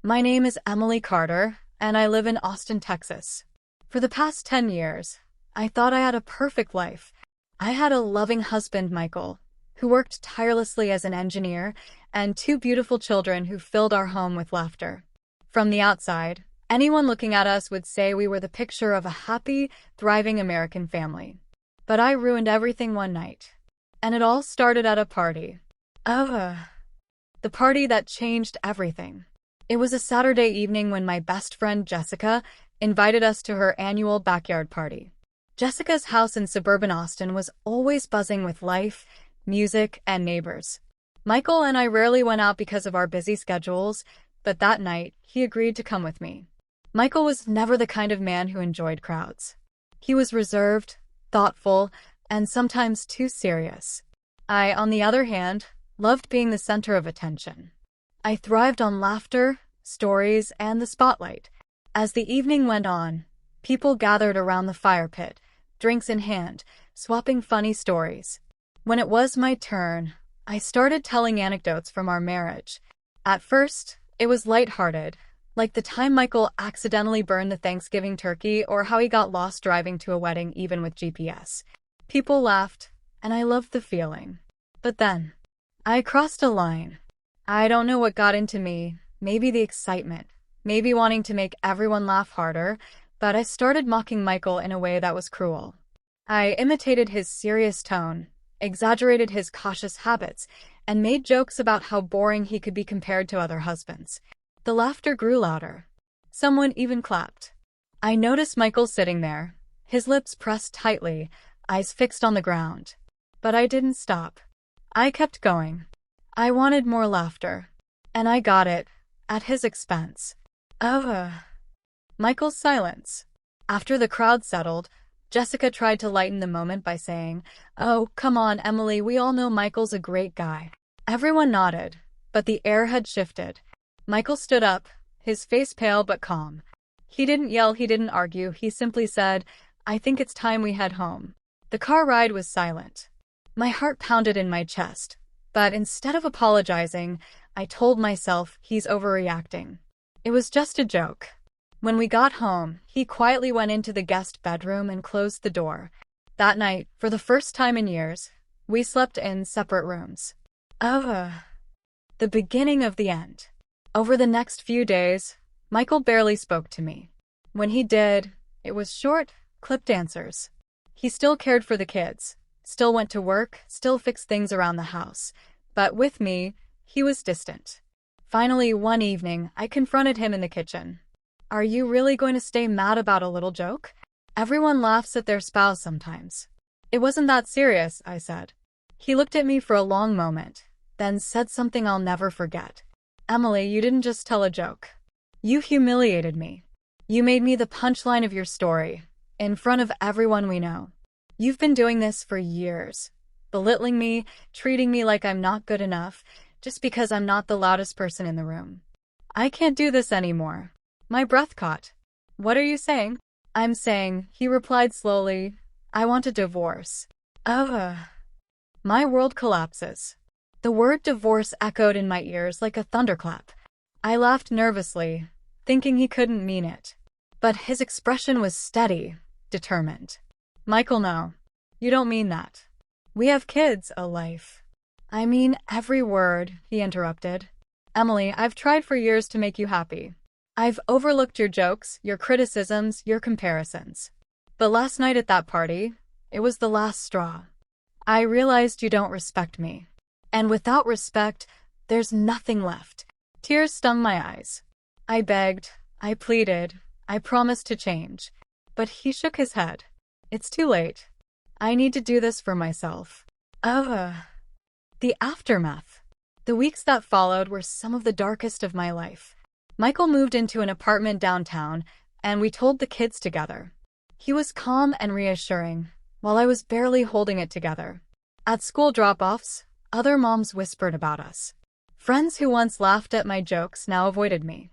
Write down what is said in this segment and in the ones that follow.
My name is Emily Carter, and I live in Austin, Texas. For the past 10 years, I thought I had a perfect life. I had a loving husband, Michael, who worked tirelessly as an engineer, and two beautiful children who filled our home with laughter. From the outside, anyone looking at us would say we were the picture of a happy, thriving American family. But I ruined everything one night. And it all started at a party. The party that changed everything. It was a Saturday evening when my best friend Jessica invited us to her annual backyard party. Jessica's house in suburban Austin was always buzzing with life, music, and neighbors. Michael and I rarely went out because of our busy schedules, but that night, he agreed to come with me. Michael was never the kind of man who enjoyed crowds. He was reserved, thoughtful, and sometimes too serious. I, on the other hand, loved being the center of attention. I thrived on laughter, stories, and the spotlight. As the evening went on, people gathered around the fire pit, drinks in hand, swapping funny stories. When it was my turn, I started telling anecdotes from our marriage. At first, it was lighthearted, like the time Michael accidentally burned the Thanksgiving turkey or how he got lost driving to a wedding even with GPS. People laughed, and I loved the feeling. But then, I crossed a line. I don't know what got into me, maybe the excitement, maybe wanting to make everyone laugh harder, but I started mocking Michael in a way that was cruel. I imitated his serious tone, exaggerated his cautious habits, and made jokes about how boring he could be compared to other husbands. The laughter grew louder. Someone even clapped. I noticed Michael sitting there, his lips pressed tightly, eyes fixed on the ground. But I didn't stop. I kept going. I wanted more laughter. And I got it, at his expense. Michael's silence. After the crowd settled, Jessica tried to lighten the moment by saying, "Oh, come on, Emily, we all know Michael's a great guy." Everyone nodded, but the air had shifted. Michael stood up, his face pale but calm. He didn't yell, he didn't argue, he simply said, "I think it's time we head home." The car ride was silent. My heart pounded in my chest, but instead of apologizing, I told myself he's overreacting. It was just a joke. When we got home, he quietly went into the guest bedroom and closed the door. That night, for the first time in years, we slept in separate rooms. The beginning of the end. Over the next few days, Michael barely spoke to me. When he did, it was short, clipped answers. He still cared for the kids, still went to work, still fixed things around the house. But with me, he was distant. Finally, one evening, I confronted him in the kitchen. "Are you really going to stay mad about a little joke? Everyone laughs at their spouse sometimes." "It wasn't that serious," I said. He looked at me for a long moment, then said something I'll never forget. "Emily, you didn't just tell a joke. You humiliated me. You made me the punchline of your story, in front of everyone we know. You've been doing this for years, belittling me, treating me like I'm not good enough, just because I'm not the loudest person in the room. I can't do this anymore." My breath caught. "What are you saying?" "I'm saying," he replied slowly, "I want a divorce." My world collapses. The word divorce echoed in my ears like a thunderclap. I laughed nervously, thinking he couldn't mean it. But his expression was steady, determined. "Michael, no. You don't mean that. We have kids, a life." "I mean every word," he interrupted. "Emily, I've tried for years to make you happy. I've overlooked your jokes, your criticisms, your comparisons. But last night at that party, it was the last straw. I realized you don't respect me. And without respect, there's nothing left." Tears stung my eyes. I begged, I pleaded, I promised to change. But he shook his head. "It's too late. I need to do this for myself." The aftermath. The weeks that followed were some of the darkest of my life. Michael moved into an apartment downtown, and we told the kids together. He was calm and reassuring, while I was barely holding it together. At school drop-offs, other moms whispered about us. Friends who once laughed at my jokes now avoided me.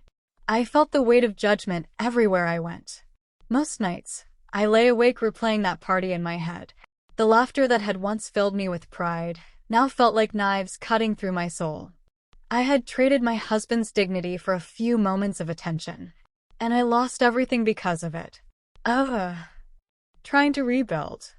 I felt the weight of judgment everywhere I went. Most nights, I lay awake replaying that party in my head. The laughter that had once filled me with pride now felt like knives cutting through my soul. I had traded my husband's dignity for a few moments of attention, and I lost everything because of it. Trying to rebuild.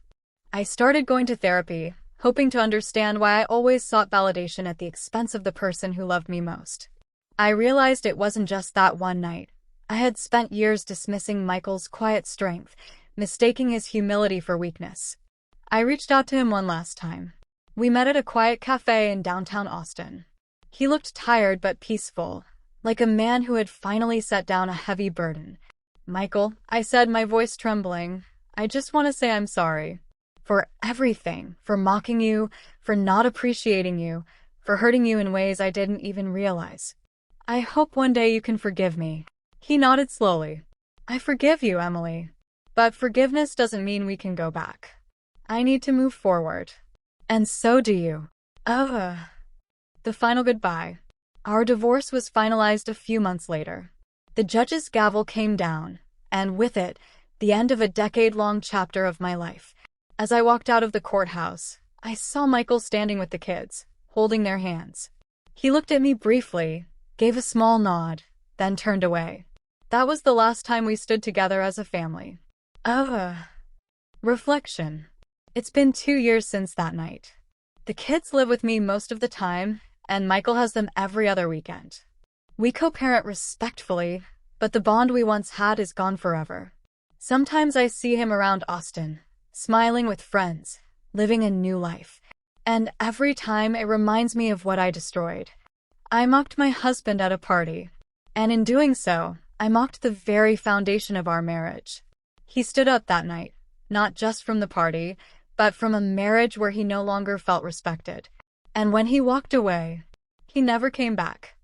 I started going to therapy, hoping to understand why I always sought validation at the expense of the person who loved me most. I realized it wasn't just that one night. I had spent years dismissing Michael's quiet strength, mistaking his humility for weakness. I reached out to him one last time. We met at a quiet cafe in downtown Austin. He looked tired but peaceful, like a man who had finally set down a heavy burden. "Michael," I said, my voice trembling, "I just want to say I'm sorry. For everything, for mocking you, for not appreciating you, for hurting you in ways I didn't even realize. I hope one day you can forgive me." He nodded slowly. "I forgive you, Emily. But forgiveness doesn't mean we can go back. I need to move forward. And so do you." The final goodbye. Our divorce was finalized a few months later. The judge's gavel came down, and with it, the end of a decade-long chapter of my life. As I walked out of the courthouse, I saw Michael standing with the kids, holding their hands. He looked at me briefly, gave a small nod, then turned away. That was the last time we stood together as a family. Reflection. It's been 2 years since that night. The kids live with me most of the time, and Michael has them every other weekend. We co-parent respectfully, but the bond we once had is gone forever. Sometimes I see him around Austin, smiling with friends, living a new life. And every time it reminds me of what I destroyed. I mocked my husband at a party, and in doing so, I mocked the very foundation of our marriage. He stood up that night, not just from the party, but from a marriage where he no longer felt respected. And when he walked away, he never came back.